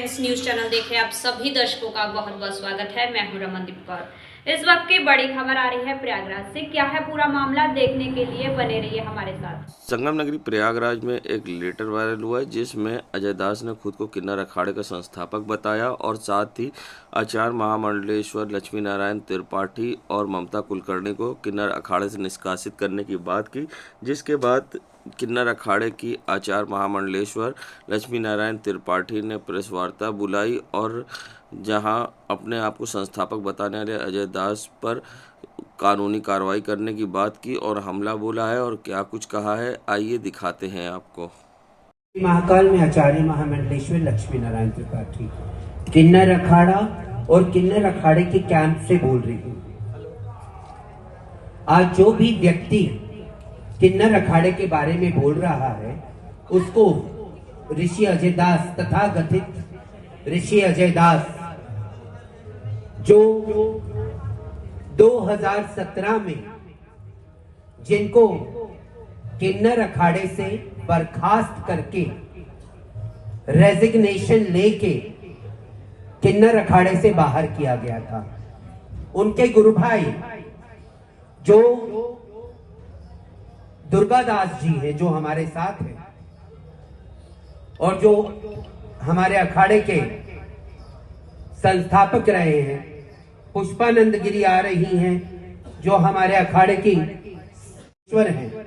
Friends, news channel देखे आप सभी दर्शकों का बहुत बहुत स्वागत है। मैं हूं रमनदीप कौर। इस वक्त की बड़ी खबर आ रही है प्रयागराज से। क्या है पूरा मामला, देखने के लिए बने रहिए हमारे साथ। संगम नगरी प्रयागराज में एक लेटर वायरल हुआ है जिसमें अजय दास ने खुद को किन्नर अखाड़े का संस्थापक बताया और साथ ही आचार्य महामंडलेश्वर लक्ष्मी नारायण त्रिपाठी और ममता कुलकर्णी को किन्नर अखाड़े से निष्कासित करने की बात की, जिसके बाद किन्नर अखाड़े की आचार्य महामंडलेश्वर लक्ष्मी नारायण त्रिपाठी ने प्रेस वार्ता बुलाई और जहां अपने आप को संस्थापक बताने वाले अजय दास पर कानूनी कार्रवाई करने की बात की और हमला बोला है। और क्या कुछ कहा है, आइए दिखाते हैं आपको। महाकाल में आचार्य महामंडलेश्वर लक्ष्मी नारायण त्रिपाठी किन्नर अखाड़ा और किन्नर अखाड़े के कैंप से बोल रही हूँ। आज जो भी व्यक्ति किन्नर अखाड़े के बारे में बोल रहा है उसको ऋषि अजय दास तथा कथित ऋषि अजय दास जो 2017 में जिनको किन्नर अखाड़े से बर्खास्त करके रेजिग्नेशन लेके किन्नर अखाड़े से बाहर किया गया था, उनके गुरु भाई जो दुर्गादास जी हैं, जो हमारे साथ हैं और जो हमारे अखाड़े के संस्थापक रहे हैं, पुष्पानंद गिरी आ रही हैं जो हमारे अखाड़े की ईश्वर हैं,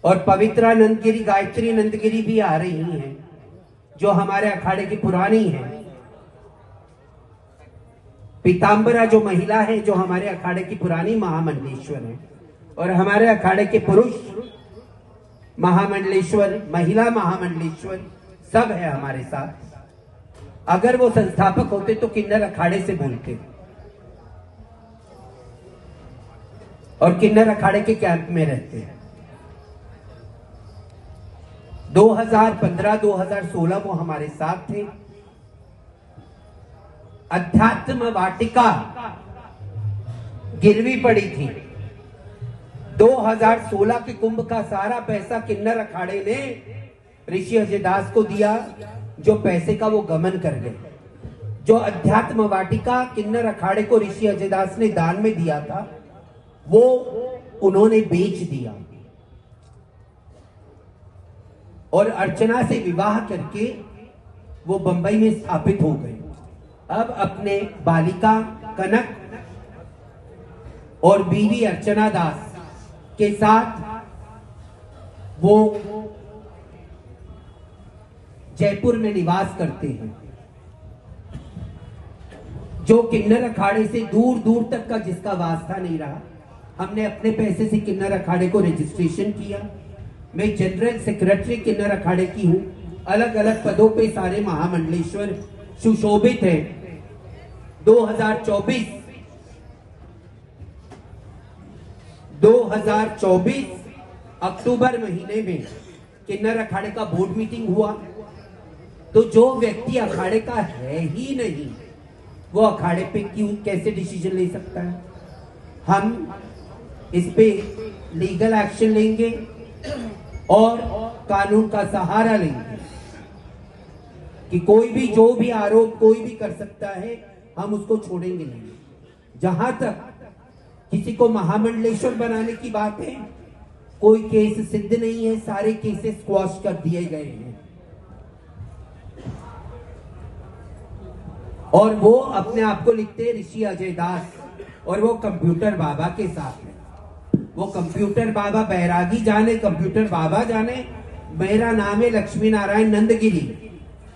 और पवित्रानंद गिरी गायत्री नंद गिरी भी आ रही हैं जो हमारे अखाड़े की पुरानी हैं। पीतांबरा जो महिला है जो हमारे अखाड़े की पुरानी महामंडलेश्वर है, और हमारे अखाड़े के पुरुष महामंडलेश्वर, महिला महामंडलेश्वर सब है हमारे साथ। अगर वो संस्थापक होते तो किन्नर अखाड़े से बोलते और किन्नर अखाड़े के कैंप में रहते हैं। 2015-2016 वो हमारे साथ थे। अध्यात्म वाटिका गिरवी पड़ी थी। 2016 के कुंभ का सारा पैसा किन्नर अखाड़े ने ऋषि अजय दास को दिया, जो पैसे का वो गमन कर गए। जो अध्यात्म वाटिका किन्नर अखाड़े को ऋषि अजय दास ने दान में दिया था वो उन्होंने बेच दिया और अर्चना से विवाह करके वो बंबई में स्थापित हो गए। अब अपने बालिका कनक और बीवी अर्चना दास के साथ वो जयपुर में निवास करते हैं। जो किन्नर अखाड़े से दूर दूर तक का जिसका वास्ता नहीं रहा, हमने अपने पैसे से किन्नर अखाड़े को रजिस्ट्रेशन किया। मैं जनरल सेक्रेटरी किन्नर अखाड़े की हूं। अलग अलग पदों पे सारे महामंडलेश्वर सुशोभित हैं। 2024 अक्टूबर महीने में किन्नर अखाड़े का बोर्ड मीटिंग हुआ, तो जो व्यक्ति अखाड़े का है ही नहीं वो अखाड़े पे क्यों कैसे डिसीजन ले सकता है। हम इस पे लीगल एक्शन लेंगे और कानून का सहारा लेंगे कि कोई भी जो भी आरोप कोई भी कर सकता है, हम उसको छोड़ेंगे नहीं। जहां तक किसी को महामंडलेश्वर बनाने की बात है, कोई केस सिद्ध नहीं है, सारे केसेस स्क्वॉश कर दिए गए हैं और वो अपने आप को लिखते हैं ऋषि अजय दास, और वो कंप्यूटर बाबा के साथ है। वो कंप्यूटर बाबा बैरागी जाने, कंप्यूटर बाबा जाने, मेरा नाम है लक्ष्मी नारायण नंदगिरी।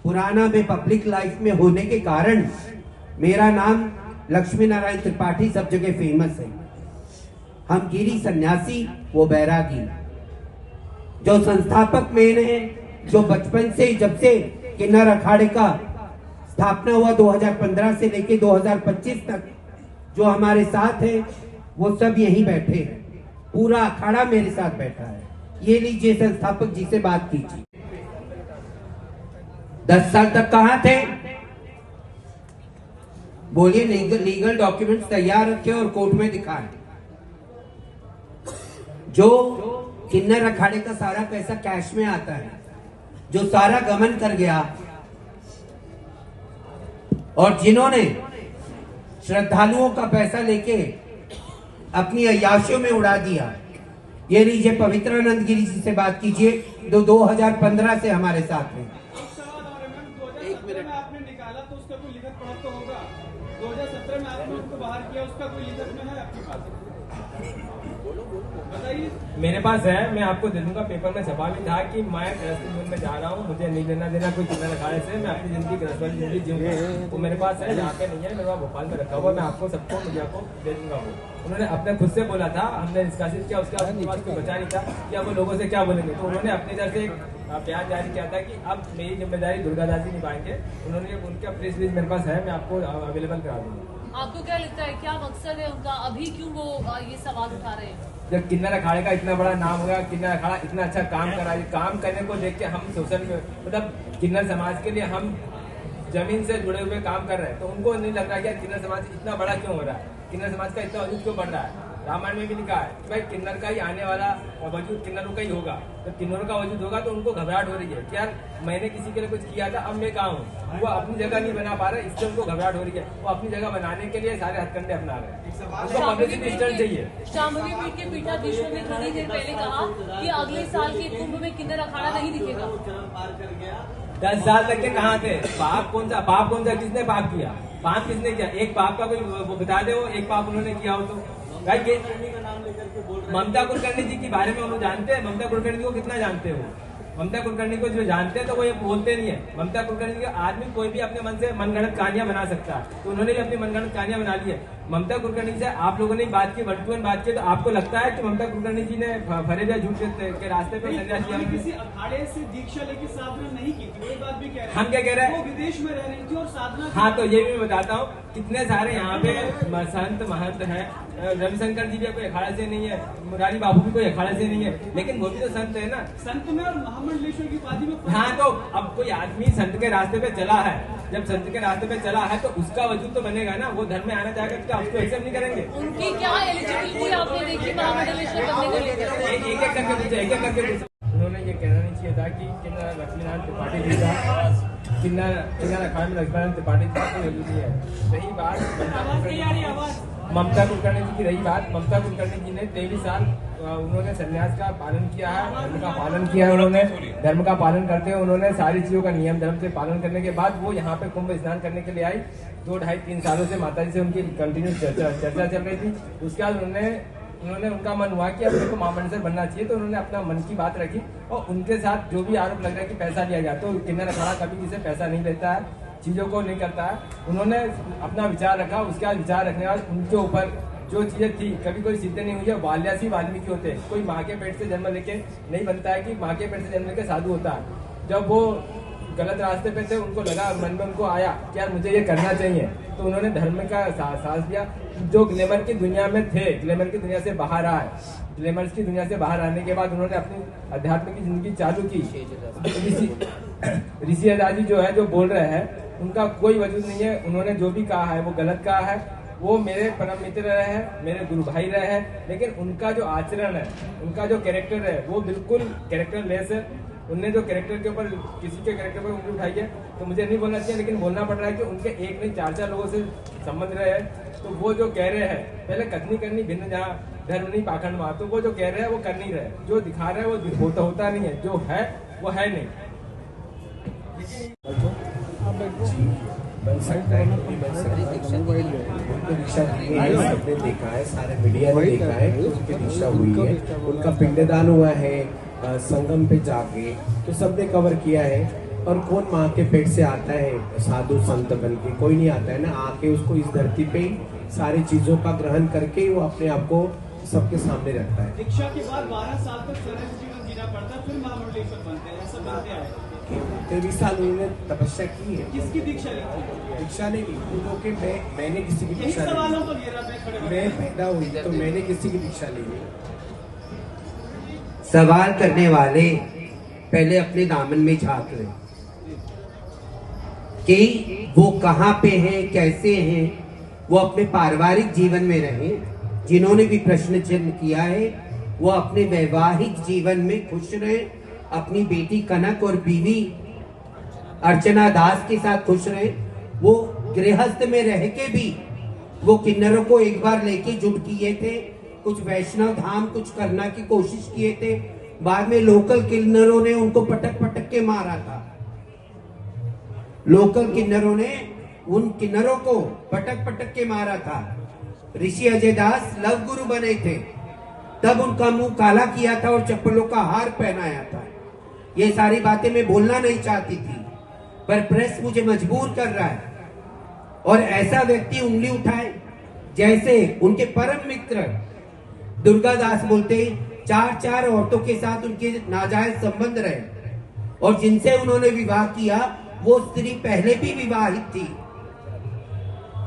पुराना में पब्लिक लाइफ में होने के कारण मेरा नाम लक्ष्मी नारायण त्रिपाठी सब जगह फेमस है। हम गिरी सन्यासी, वो बैरागी। जो संस्थापक मेन है, जो बचपन से जब से किन्नर अखाड़े का स्थापना हुआ 2015 से लेके 2025 तक जो हमारे साथ है, वो सब यहीं बैठे हैं। पूरा अखाड़ा मेरे साथ बैठा है। ये लीजिए संस्थापक जी से बात कीजिए। 10 साल तक कहां थे? बोलिए। लीगल डॉक्यूमेंट्स तैयार रखे और कोर्ट में दिखाएं। जो किन्नर अखाड़े का सारा पैसा कैश में आता है, जो सारा गमन कर गया, और जिन्होंने श्रद्धालुओं का पैसा लेके अपनी अय्याशियों में उड़ा दिया। ये लीजिए पवित्रानंद गिरी जी से बात कीजिए, 2015 से हमारे साथ हैं। एक मिनट आपने निकाला तो उसका कोई लिखत पढ़त तो होगा। 2017 में आपने उनको बाहर किया, उसका कोई लिखत में है आपके पास? बताइए। मेरे पास है, मैं आपको दे दूंगा। पेपर में छपा भी था कि मैं गृहस्थी जीवन में जा रहा हूँ, मुझे नहीं लेना देना कोई कितना अखाड़े से, मैं अपनी जिंदगी गृहस्थ वाली जिंदगी जीऊंगा। वो मेरे पास है, यहाँ पे नहीं है, मेरे पास भोपाल में रखा हुआ। मैं आपको सबको मीडिया को दे दूंगा। वो उन्होंने अपने खुद से बोला था, हमने निष्कासित किया, उसके बाद कोई बचा नहीं था कि अब वो लोगों से क्या बोलेंगे। तो उन्होंने अपनी तरफ से एक बयान जारी किया था कि अब मेरी जिम्मेदारी दुर्गादास जी निभाएंगे। उन्होंने उनका प्रेस रिलीज मेरे पास है, मैं आपको अवेलेबल करा दूंगा। आपको क्या लगता है, क्या मकसद है उनका? अभी क्यों वो ये सवाल उठा रहे हैं? जब किन्नर अखाड़े का इतना बड़ा नाम हो गया, किन्नर अखाड़ा इतना अच्छा काम कर रहा है, काम करने को देख के हम सोशल में मतलब किन्नर समाज के लिए हम जमीन से जुड़े हुए काम कर रहे हैं, तो उनको नहीं लग रहा कि यार किन्नर समाज इतना बड़ा क्यों हो रहा है, किन्नर समाज का इतना वजूद क्यों बढ़ रहा है। रामायण में भी लिखा है कि भाई किन्नर का ही आने वाला वजूद किन्नरों का ही होगा। तो किन्नरों का वजूद होगा तो उनको घबराहट हो रही है कि यार मैंने किसी के लिए कुछ किया था, अब मैं कहाँ हूँ। वो अपनी जगह नहीं बना पा रहे, इससे उनको घबराहट हो रही है। वो अपनी जगह बनाने के लिए सारे हथकंडे अपना रहे हैं। उनको पब्लिसिटी स्टंट चाहिए। शांभवी पीठ के पीठाधीशों ने थोड़ी देर पहले कहा कि अगले साल के कुंभ में किन्नर अखाड़ा नहीं दिखेगा। 10 साल तक के कहाँ थे? पाप कौन सा किसने पाप किया? पाप किसने किया? एक पाप का कोई वो बता दे, वो एक पाप उन्होंने किया हो तो ममता कुलकर्णी जी के बारे में हम लोग जानते हैं। ममता कुलकर्णी को कितना जानते हो? ममता कुलकर्णी को जो जानते हैं तो वो ये बोलते नहीं है। ममता कुलकर्णी का आदमी कोई भी अपने मन से मनगढ़ंत कहानियां बना सकता है, तो उन्होंने भी अपनी मनगढ़ंत कहानियां बना ली है। ममता कुलकर्णी से आप लोगों ने बात की, वर्चुअल बात की, तो आपको लगता है कि ममता कुलकर्णी जी ने फरेब या झूठ के रास्ते पर संन्यास लिया? किसी अखाड़े से दीक्षा लेके साधना नहीं की थी, वो बात भी कह रहे हैं। हम क्या कह रहे हैं? वो विदेश में रह रही थी और साधना। हाँ, तो ये भी मैं बताता हूँ, कितने सारे यहाँ पे संत महंत हैं। रविशंकर जी भी कोई अखाड़े से नहीं है, मुरारी बाबू भी कोई अखाड़े से नहीं है, लेकिन वो भी तो संत है ना। संत में और महामंडलेश्वर की उपाधि में। हाँ, तो अब कोई आदमी संत के रास्ते पे चला है, जब संत के रास्ते पे चला है तो उसका वजूद तो बनेगा ना। वो धर्म में आना चाहेगा तो क्या उसको एक्सेप्ट नहीं करेंगे? उनकी क्या एलिजिबिलिटी आपने देखी महामंडलेश्वर बनने को लेकर? एक एक करके पूछे। उन्होंने ये कहना नहीं चाहिए था कि किन्नर लक्ष्मीनारायण त्रिपाठी जी का किन्नर अखाड़े में लक्ष्मीनारायण त्रिपाठी जी का कोई वजूद नहीं है। रही बात ममता कुलकर्णी जी की, रही बात ममता कुलकर्णी जी ने 23 साल उन्होंने संन्यास का पालन किया है, धर्म का पालन किया है। उन्होंने धर्म का पालन करते हुए उन्होंने सारी चीजों का नियम धर्म से पालन करने के बाद वो यहाँ पे कुंभ स्नान करने के लिए आई। 2, 2.5, 3 सालों से माता जी से उनकी कंटिन्यू चर्चा चल रही थी। उसके बाद उन्होंने उनका मन हुआ कि अब मेरे को महामंडलेश्वर बनना चाहिए, तो उन्होंने अपना मन की बात रखी और उनके साथ जो भी आरोप लग रहा है कि पैसा लिया गया, तो किन्नर अखाड़ा कभी किसी पैसा नहीं लेता है, चीजों को नहीं करता है। उन्होंने अपना विचार रखा, उसके बाद विचार रखने के बाद उनके ऊपर जो चीजें थी, कभी कोई सिद्ध नहीं हुई है। वाल्यासी वाल्मीकि होते हैं, कोई माँ के पेट से जन्म लेके नहीं बनता है कि माँ के पेट से जन्म लेके साधु होता है। जब वो गलत रास्ते पे थे, उनको लगा, मन में उनको आया कि यार मुझे ये करना चाहिए, तो उन्होंने धर्म का साहस लिया। जो ग्लैमर की दुनिया में थे, ग्लैमर की दुनिया से बाहर आए, ग्लैमर की दुनिया से बाहर आने के बाद उन्होंने अपनी अध्यात्म की जिंदगी चालू की। ऋषि अदाजी जो है, जो बोल रहे हैं, उनका कोई वजूद नहीं है। उन्होंने जो भी कहा है वो गलत कहा है। वो मेरे परम मित्र रहे हैं, मेरे गुरु भाई रहे हैं, लेकिन उनका जो आचरण है, उनका जो कैरेक्टर है, वो बिल्कुल कैरेक्टर लेस है। उनने जो कैरेक्टर के ऊपर, किसी के कैरेक्टर पर उंगली उठाई है, तो मुझे नहीं बोलना चाहिए, लेकिन बोलना पड़ रहा है कि उनके एक नहीं 4 लोगों से संबंध रहे हैं। तो वो जो कह रहे हैं, पहले कथनी करनी भिन्न जहाँ धर्म नहीं पाखंड वहाँ, तो वो जो कह रहे हैं वो कर नहीं रहे, जो दिखा रहे हैं वो होता नहीं है, जो है वो है नहीं। बन सकता है, नहीं बन सकता है। उनको दीक्षा दी है, सबने देखा है, सारे मीडिया ने देखा है कि उनकी दीक्षा हुई है, उनका पिंडदान हुआ है संगम पे जाके, तो सबने कवर किया है। और कौन माँ के पेट से आता है साधु संत बन के? कोई नहीं आता है ना। आके उसको इस धरती पे सारी चीजों का ग्रहण करके वो अपने आप को सबके सामने रखता है। दीक्षा के बाद 12 साल तक सरल जीवन जीना पड़ता है, फिर महामंडलेश्वर बनते हैं, ऐसा बनते हैं। 23 साल उन्होंने तपस्या की है। किसकी दीक्षा ली थी? दीक्षा नहीं ली, क्योंकि मैंने किसी की दीक्षा नहीं सवालों पर घेरा मैं खड़े ली। मैं पैदा हुई तो मैंने किसी की दीक्षा ली नहीं। सवाल करने वाले पहले अपने दामन में झांक लें कि वो कहाँ पे हैं, कैसे हैं। वो अपने पारिवारिक जीवन में रहें। जिन्होंने भी प्रश्न चिन्ह किया है वो अपने वैवाहिक जीवन में खुश रहें, अपनी बेटी कनक और बीवी अर्चना दास के साथ खुश रहें। वो गृहस्थ में रह के भी वो किन्नरों को एक बार लेके जुट किए थे, कुछ वैष्णव धाम कुछ करना की कोशिश किए थे। बाद में लोकल किन्नरों ने उनको पटक पटक के मारा था। लोकल किन्नरों ने उन किन्नरों को पटक पटक के मारा था। ऋषि अजय दास लव गुरु बने थे, तब उनका मुंह काला किया था और चप्पलों का हार पहनाया था। ये सारी बातें मैं बोलना नहीं चाहती थी, पर प्रेस मुझे मजबूर कर रहा है। और ऐसा व्यक्ति उंगली उठाए, जैसे उनके परम मित्र दुर्गा दास बोलते 4 औरतों के साथ उनके नाजायज संबंध रहे, और जिनसे उन्होंने विवाह किया वो स्त्री पहले भी विवाहित थी,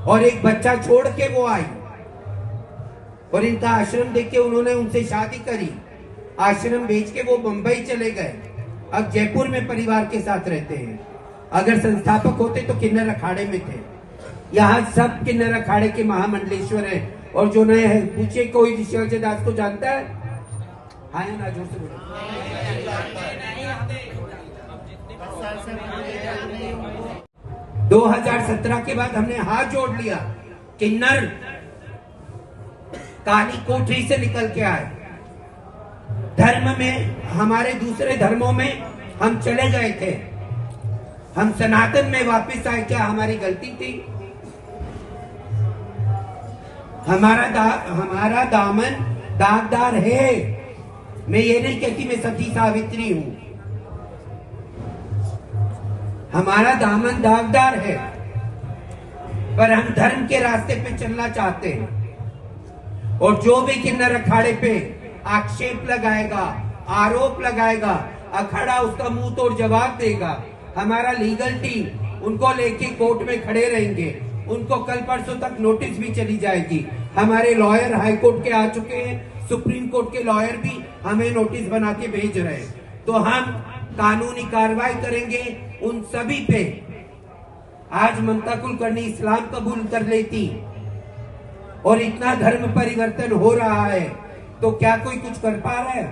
और एक बच्चा छोड़ के वो आई, और इनका आश्रम देख के उन्होंने उनसे शादी करी। आश्रम बेच के वो मुंबई चले गए, अब जयपुर में परिवार के साथ रहते हैं। अगर संस्थापक होते तो किन्नर अखाड़े में थे। यहाँ सब किन्नर अखाड़े के महामंडलेश्वर हैं। और जो नए हैं, पूछे कोई ऋषि अजय दास को जानता है? हाँ या ना, जोर से बोलो। 2017 के बाद हमने हाथ जोड़ लिया। किन्नर काली कोठरी से निकल के आए। धर्म में, हमारे दूसरे धर्मों में हम चले गए थे, हम सनातन में वापस आए। क्या हमारी गलती थी? हमारा दामन दागदार है। मैं ये नहीं कहती मैं सती सावित्री हूं, हमारा दामन दागदार है, पर हम धर्म के रास्ते पे चलना चाहते हैं। और जो भी किन्नर अखाड़े पे आक्षेप लगाएगा, आरोप लगाएगा, अखाड़ा उसका मुंह तोड़ जवाब देगा। हमारा लीगल टीम उनको लेके कोर्ट में खड़े रहेंगे। उनको कल परसों तक नोटिस भी चली जाएगी। हमारे लॉयर हाई कोर्ट के आ चुके हैं, सुप्रीम कोर्ट के लॉयर भी हमें नोटिस बना के भेज रहे हैं। तो हम कानूनी कार्रवाई करेंगे उन सभी पे। आज ममता कुलकर्णी इस्लाम कबूल कर लेती और इतना धर्म परिवर्तन हो रहा है, तो क्या कोई कुछ कर पा रहा है?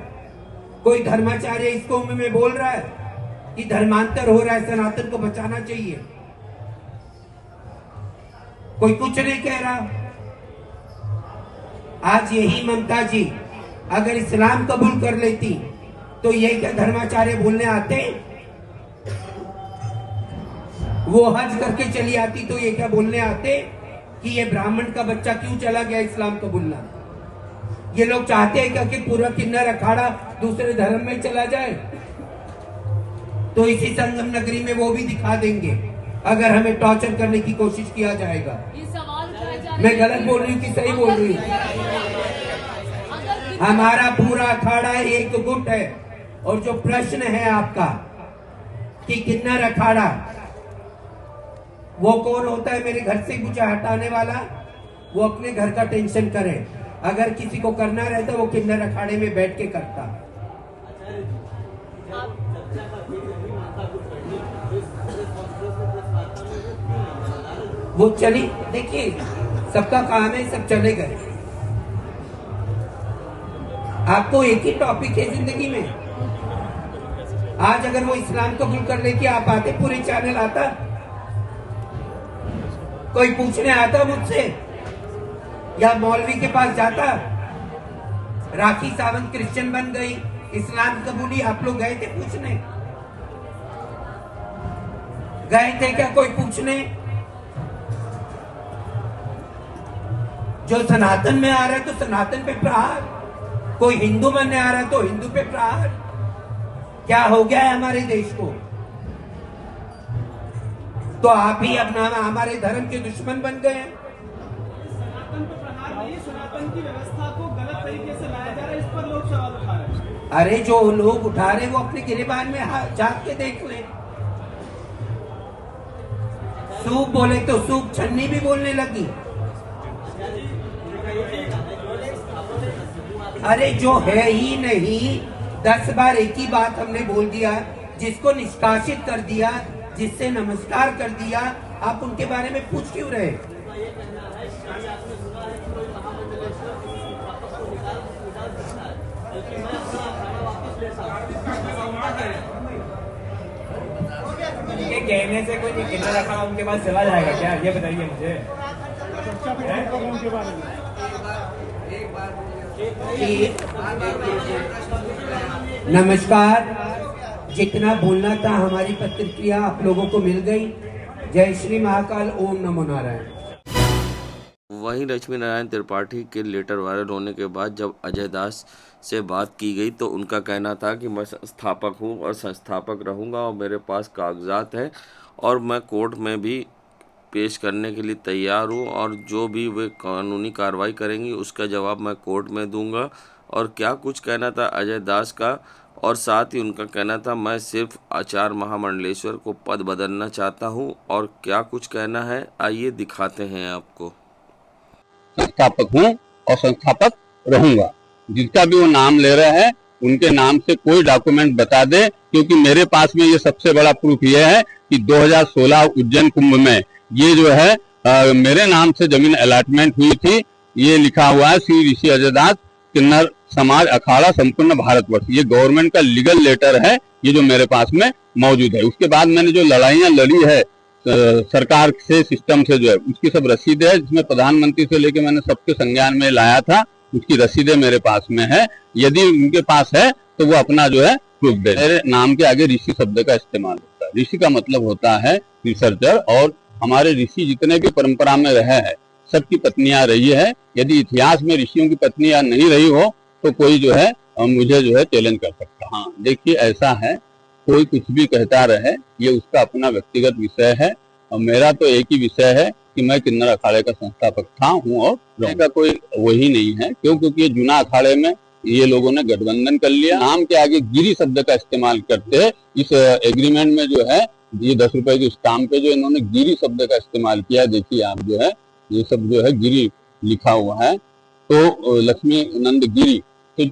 कोई धर्माचार्य इस कौम में बोल रहा है कि धर्मांतर हो रहा है, सनातन को बचाना चाहिए? कोई कुछ नहीं कह रहा। आज यही ममता जी अगर इस्लाम कबूल कर लेती तो ये क्या धर्माचार्य बोलने आते? वो हज करके चली आती तो ये क्या बोलने आते कि ये ब्राह्मण का बच्चा क्यों चला गया इस्लाम कबूलना? ये लोग चाहते हैं क्या कि पूरा किन्नर अखाड़ा दूसरे धर्म में चला जाए? तो इसी संगम नगरी में वो भी दिखा देंगे अगर हमें टॉर्चर करने की कोशिश किया जाएगा। ये सवाल उठाया जा रहा है, मैं गलत बोल रही हूँ कि सही बोल रही हूँ? हमारा पूरा अखाड़ा एक गुट है। और जो प्रश्न है आपका कि किन्नर अखाड़ा वो कौन होता है मेरे घर से मुझे हटाने वाला, वो अपने घर का टेंशन करे। अगर किसी को करना रहता वो किन्नर अखाड़े में बैठ के करता। वो चली, देखिए सबका काम है, सब चले गए। आपको एक ही टॉपिक है जिंदगी में। आज अगर वो इस्लाम कबूल कर लेके आप आते, पूरे चैनल आता, कोई पूछने आता मुझसे, या मौलवी के पास जाता, राखी सावंत क्रिश्चियन बन गई, इस्लाम कबूली, आप लोग गए थे पूछने? गए थे क्या कोई पूछने? जो सनातन में आ रहा है तो सनातन पे प्रहार, कोई हिंदू बनने आ रहा है तो हिंदू पे प्रहार। क्या हो गया है हमारे देश को? तो आप ही अपना हमारे धर्म के दुश्मन बन गए हैं। सनातन पर प्रहार नहीं, सनातन की व्यवस्था को गलत तरीके से लाया जा रहा है, इस पर लोग सवाल उठा रहे हैं। अरे जो लोग उठा रहे वो अपने गिरेबान में झांक के देख लें। सूप बोले तो सूप छन्नी भी बोलने लगी। अरे जो है ही नहीं, 10 बार एक ही बात हमने बोल दिया, जिसको निष्कासित कर दिया, जिससे नमस्कार कर दिया, आप उनके बारे में पूछ क्यों रहे? उनके कहने से कोई किन्नर अखाड़ा उनके पास चला जाएगा क्या, ये बताइए मुझे। नमस्कार, जितना बोलना था हमारी प्रतिक्रिया आप लोगों को मिल गई। जय श्री महाकाल, ओम नमो नारायण। वहीं लक्ष्मी नारायण त्रिपाठी के लेटर वायरल होने के बाद जब अजय दास से बात की गई तो उनका कहना था कि मैं संस्थापक हूं और संस्थापक रहूंगा और मेरे पास कागजात हैं और मैं कोर्ट में भी पेश करने के लिए तैयार हूं और जो भी वे कानूनी कार्रवाई करेंगी उसका जवाब मैं कोर्ट में दूंगा। और क्या कुछ कहना था अजय दास का, और साथ ही उनका कहना था मैं सिर्फ आचार्य महामंडलेश्वर को पद बदलना चाहता हूं। और क्या कुछ कहना है आइए दिखाते हैं आपको। संस्थापक हूँ और संस्थापक रहूंगा। जिसका भी वो नाम ले रहे हैं उनके नाम से कोई डॉक्यूमेंट बता दे, क्योंकि मेरे पास में ये सबसे बड़ा प्रूफ ये है कि 2016 उज्जैन कुंभ में ये जो है मेरे नाम से जमीन अलॉटमेंट हुई थी। ये लिखा हुआ है श्री ऋषि अजय दास किन्नर समाज अखाड़ा संपूर्ण भारतवर्ष। ये गवर्नमेंट का लीगल लेटर है, ये जो मेरे पास में मौजूद है। उसके बाद मैंने जो लड़ाइयाँ लड़ी है सरकार से, सिस्टम से जो है, उसकी सब रसीदें है, जिसमें प्रधानमंत्री से लेके मैंने सबके संज्ञान में लाया था, उसकी रसीदें मेरे पास में है। यदि उनके पास है तो वो अपना जो है प्रूफ दे। मेरे नाम के आगे ऋषि शब्द का इस्तेमाल होता है। ऋषि का मतलब होता है रिसर्चर, और हमारे ऋषि जितने भी परंपरा में रहे हैं सबकी पत्नियां रही है। यदि इतिहास में ऋषियों की पत्नियां नहीं रही हो तो कोई जो है मुझे जो है चैलेंज कर सकता। हाँ देखिए, ऐसा है, कोई कुछ भी कहता रहे, ये उसका अपना व्यक्तिगत विषय है और मेरा तो एक ही विषय है कि मैं किन्नर अखाड़े का संस्थापक था, हूँ और रहूंगा। कोई वही नहीं है, क्योंकि ये जूना अखाड़े में ये लोगों ने गठबंधन कर लिया। नाम के आगे गिरी शब्द का इस्तेमाल करते हैं। इस एग्रीमेंट में जो है ये 10 रुपए की स्टाम्प पे जो इन्होंने गिरी शब्द का इस्तेमाल किया, देखिए आप जो है ये सब जो है गिरी लिखा हुआ है, तो लक्ष्मी नंद गिरी। तो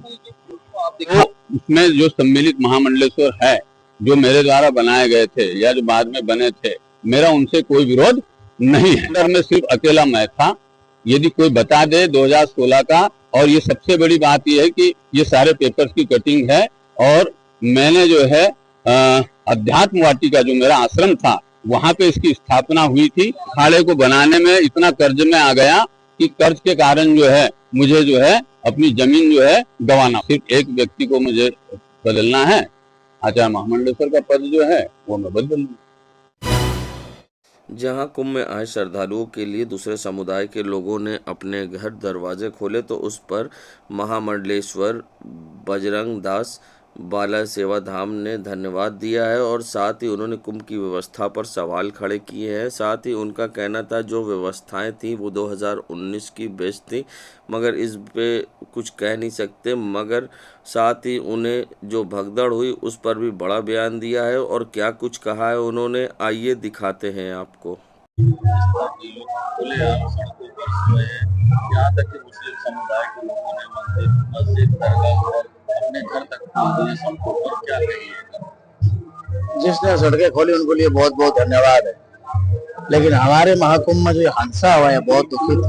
उसमें जो सम्मिलित महामंडलेश्वर है जो मेरे द्वारा बनाए गए थे या जो बाद में बने थे, मेरा उनसे कोई विरोध नहीं है। अंदर में सिर्फ अकेला मैं था। यदि कोई बता दे 2016 का, और ये सबसे बड़ी बात यह है कि ये सारे पेपर्स की कटिंग है और मैंने जो है अध्यात्म वाटिका जो मेरा आश्रम था वहां पे इसकी स्थापना हुई थी। अखाड़े को बनाने में इतना कर्ज में आ गया कि कर्ज के कारण जो है मुझे जो है अपनी जमीन जो है गंवाना। सिर्फ एक व्यक्ति को मुझे बदलना है, आचार्य महामंडलेश्वर का पद जो है वो मैं बदल लूं। जहां कुंभ में आए श्रद्धालुओं के लिए दूसरे समुदाय के लोगों ने अपने घर दरवाजे खोले तो उस पर महामंडलेश्वर बजरंग दास बाला सेवा धाम ने धन्यवाद दिया है और साथ ही उन्होंने कुंभ की व्यवस्था पर सवाल खड़े किए हैं। साथ ही उनका कहना था जो व्यवस्थाएं थी वो 2019 की बेस्ट थी, मगर इस पे कुछ कह नहीं सकते। मगर साथ ही उन्हें जो भगदड़ हुई उस पर भी बड़ा बयान दिया है और क्या कुछ कहा है उन्होंने, आइए दिखाते हैं आपको। यहाँ तक कि मुस्लिम समुदाय के लोगों ने मंदिर, मस्जिद, दरगाह और अपने घर तक खोले, सबको और क्या कहिए। जिसने सड़कें खोली उनको लिए बहुत बहुत धन्यवाद है। लेकिन हमारे महाकुंभ में जो हादसा हुआ है बहुत दुखित,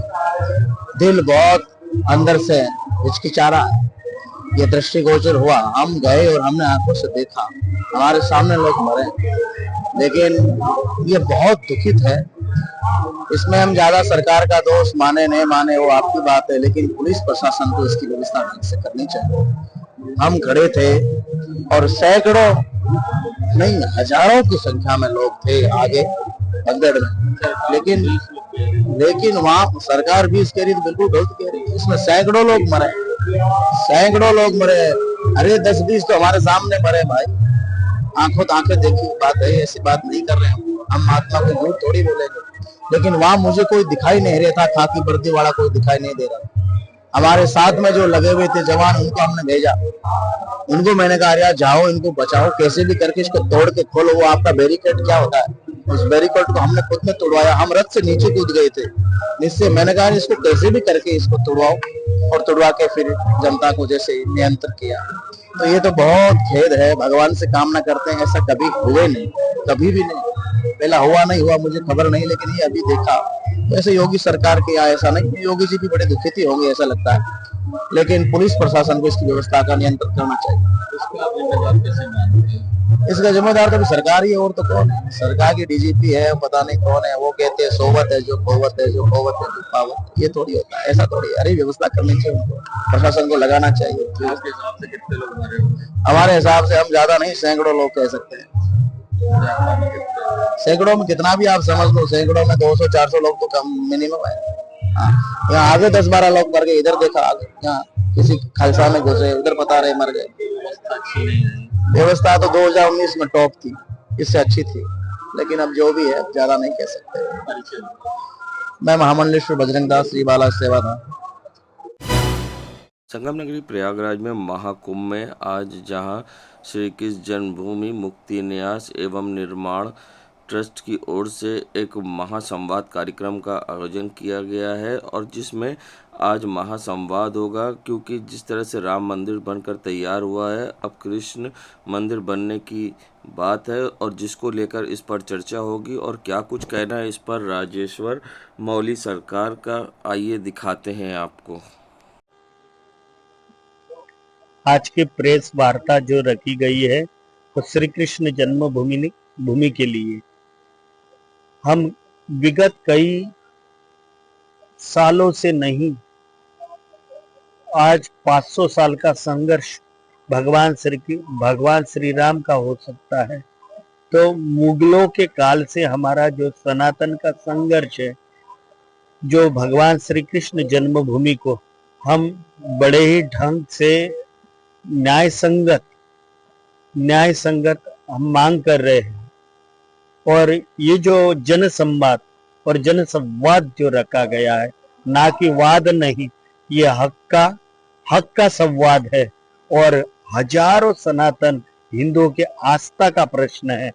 दिल बहुत अंदर से हिचकिचा रहा है। ये दृष्टिगोचर हुआ, हम गए और हमने आंखों से देखा, हमारे सामने लोग मरे, लेकिन ये बहुत दुखित है। इसमें हम ज्यादा सरकार का दोष माने नहीं माने वो आपकी बात है, लेकिन पुलिस प्रशासन को इसकी व्यवस्था ढंग से करनी चाहिए। हम खड़े थे और सैकड़ों नहीं हजारों की संख्या में लोग थे आगे भगदड़ में, लेकिन वहाँ सरकार भी इसके लिए बिल्कुल गलत कह रही है। इसमें सैकड़ों लोग मरे, सैकड़ों लोग मरे। अरे 10-20 तो हमारे सामने मरे भाई, आंखों तो आंखें देखी बात है, ऐसी बात नहीं कर रहे हम महात्मा को झूठ थोड़ी बोलेंगे। लेकिन वहां मुझे कोई दिखाई नहीं रहा था, खाकी वर्दी वाला कोई दिखाई नहीं दे रहा। हमारे साथ में जो लगे हुए थे जवान, उनको हमने भेजा, उनको मैंने कहा यार जाओ इनको बचाओ, कैसे भी करके इसको तोड़ के खोलो। वो आपका बैरिकेड क्या होता है, उस बैरिकेड को हमने खुद में तोड़वाया। हम रथ से नीचे कूद गए थे, जिससे मैंने कहा इसको कैसे भी करके इसको तोड़वाओ, और तोड़वा के फिर जनता को जैसे नियंत्रण किया। तो ये तो बहुत खेद है, भगवान से कामना करते हैं ऐसा कभी हुए नहीं, कभी भी नहीं। पहला हुआ नहीं हुआ मुझे खबर नहीं, लेकिन ये अभी देखा। वैसे योगी सरकार के यहाँ ऐसा नहीं, योगी जी भी बड़े दुखित ही होंगे ऐसा लगता है, लेकिन पुलिस प्रशासन को इसकी व्यवस्था का नियंत्रण करना चाहिए। इसका जिम्मेदार तो सरकार ही है, और तो कौन है? सरकार की डीजीपी है, पता नहीं कौन है, वो कहते हैं सोवत है जो खोवत है, जो खोवत है जो पावत। ये थोड़ी होता है, ऐसा थोड़ी। अरे व्यवस्था करनी चाहिए, उनको प्रशासन को लगाना चाहिए। आपके हिसाब से कितने लोग मरे होंगे? हमारे हिसाब से हम ज्यादा नहीं, सैकड़ों लोग कह सकते हैं। सैकड़ों में कितना भी आप समझ लो, सैकड़ों में 200-400 लोग तो कम मिनिमम है। यहाँ आगे 10-12 लोग मर गए, इधर देखा आगे, यहाँ किसी खालसा में घुसे, उधर पता रहे मर गए। व्यवस्था तो 2019 में टॉप थी, इससे अच्छी थी, लेकिन अब जो भी है ज्यादा नहीं कह सकते। मैं महामंडलेश्वर बजरंग दास श्री बाला सेवाधाम। संगम नगरी प्रयागराज में महाकुंभ में आज जहां श्री कृष्ण जन्मभूमि मुक्ति न्यास एवं निर्माण ट्रस्ट की ओर से एक महासंवाद कार्यक्रम का आयोजन किया गया है, और जिसमें आज महासंवाद होगा, क्योंकि जिस तरह से राम मंदिर बनकर तैयार हुआ है, अब कृष्ण मंदिर बनने की बात है, और जिसको लेकर इस पर चर्चा होगी। और क्या कुछ कहना है इस पर राजेश्वर मौली सरकार का, आइए दिखाते हैं आपको। आज की प्रेस वार्ता जो रखी गई है वो श्री कृष्ण जन्मभूमि के लिए। हम विगत कई सालों से नहीं, आज 500 साल का संघर्ष भगवान श्री राम का हो सकता है। तो मुगलों के काल से हमारा जो सनातन का संघर्ष है, जो भगवान श्री कृष्ण जन्मभूमि को हम बड़े ही ढंग से न्याय संगत हम मांग कर रहे हैं। और ये जो जन संवाद और जन संवाद जो रखा गया है, ना कि वाद नहीं, ये हक का संवाद है, और हजारों सनातन हिंदुओं के आस्था का प्रश्न है,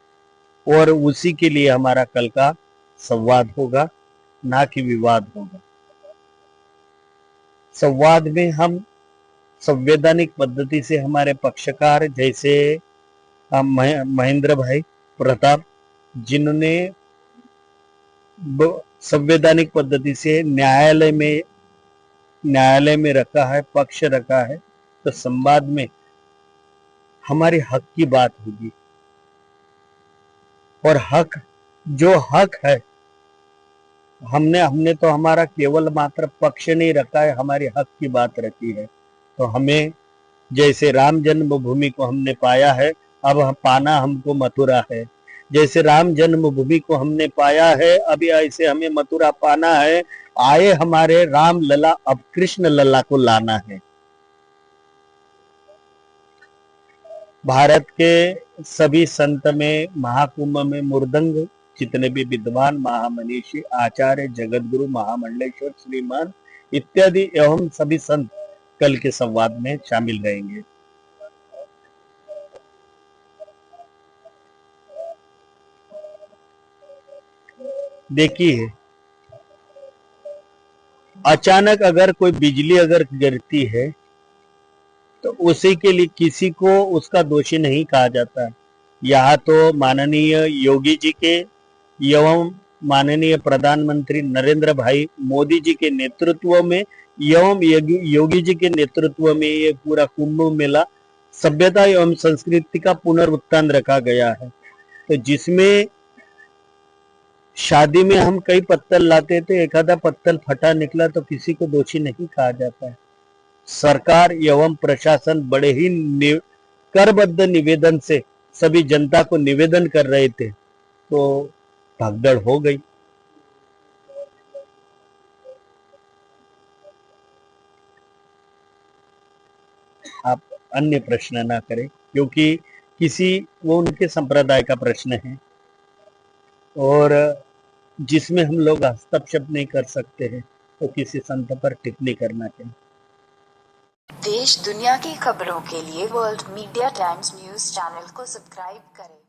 और उसी के लिए हमारा कल का संवाद होगा, ना कि विवाद होगा। संवाद में हम संवैधानिक पद्धति से हमारे पक्षकार जैसे महेंद्र भाई प्रताप, जिन्होंने संवैधानिक पद्धति से न्यायालय में रखा है, पक्ष रखा है, तो संवाद में हमारे हक की बात होगी। और जो हक है, हमने तो हमारा केवल मात्र पक्ष नहीं रखा है, हमारे हक की बात रखी है। तो हमें जैसे राम जन्मभूमि को हमने पाया है, अब पाना हमको मथुरा है। जैसे राम जन्मभूमि को हमने पाया है, अभी ऐसे हमें मथुरा पाना है। आए हमारे राम लला, अब कृष्ण लला को लाना है। भारत के सभी संत में, महाकुंभ में मृदंग जितने भी विद्वान महामनीषी आचार्य जगतगुरु महामंडलेश्वर श्रीमान इत्यादि एवं सभी संत कल के संवाद में शामिल रहेंगे। देखिए, अचानक अगर कोई बिजली अगर गिरती है तो उसी के लिए किसी को उसका दोषी नहीं कहा जाता। यहाँ तो माननीय योगी जी के एवं माननीय प्रधानमंत्री नरेंद्र भाई मोदी जी के नेतृत्व में एवं योगी जी के नेतृत्व में ये पूरा कुंभ मेला सभ्यता एवं संस्कृति का पुनरुत्थान रखा गया है। तो जिसमें शादी में हम कई पत्तल लाते थे, एक आधा पत्तल फटा निकला तो किसी को दोषी नहीं कहा जाता है। सरकार एवं प्रशासन बड़े ही करबद्ध निवेदन से सभी जनता को निवेदन कर रहे थे, तो भगदड़ हो गई। आप अन्य प्रश्न ना करें, क्योंकि वो उनके संप्रदाय का प्रश्न है, और जिसमें हम लोग हस्तक्षेप नहीं कर सकते हैं, तो किसी संत पर टिप्पणी करना चाहिए। देश दुनिया की खबरों के लिए world media times news channel को सब्सक्राइब करें।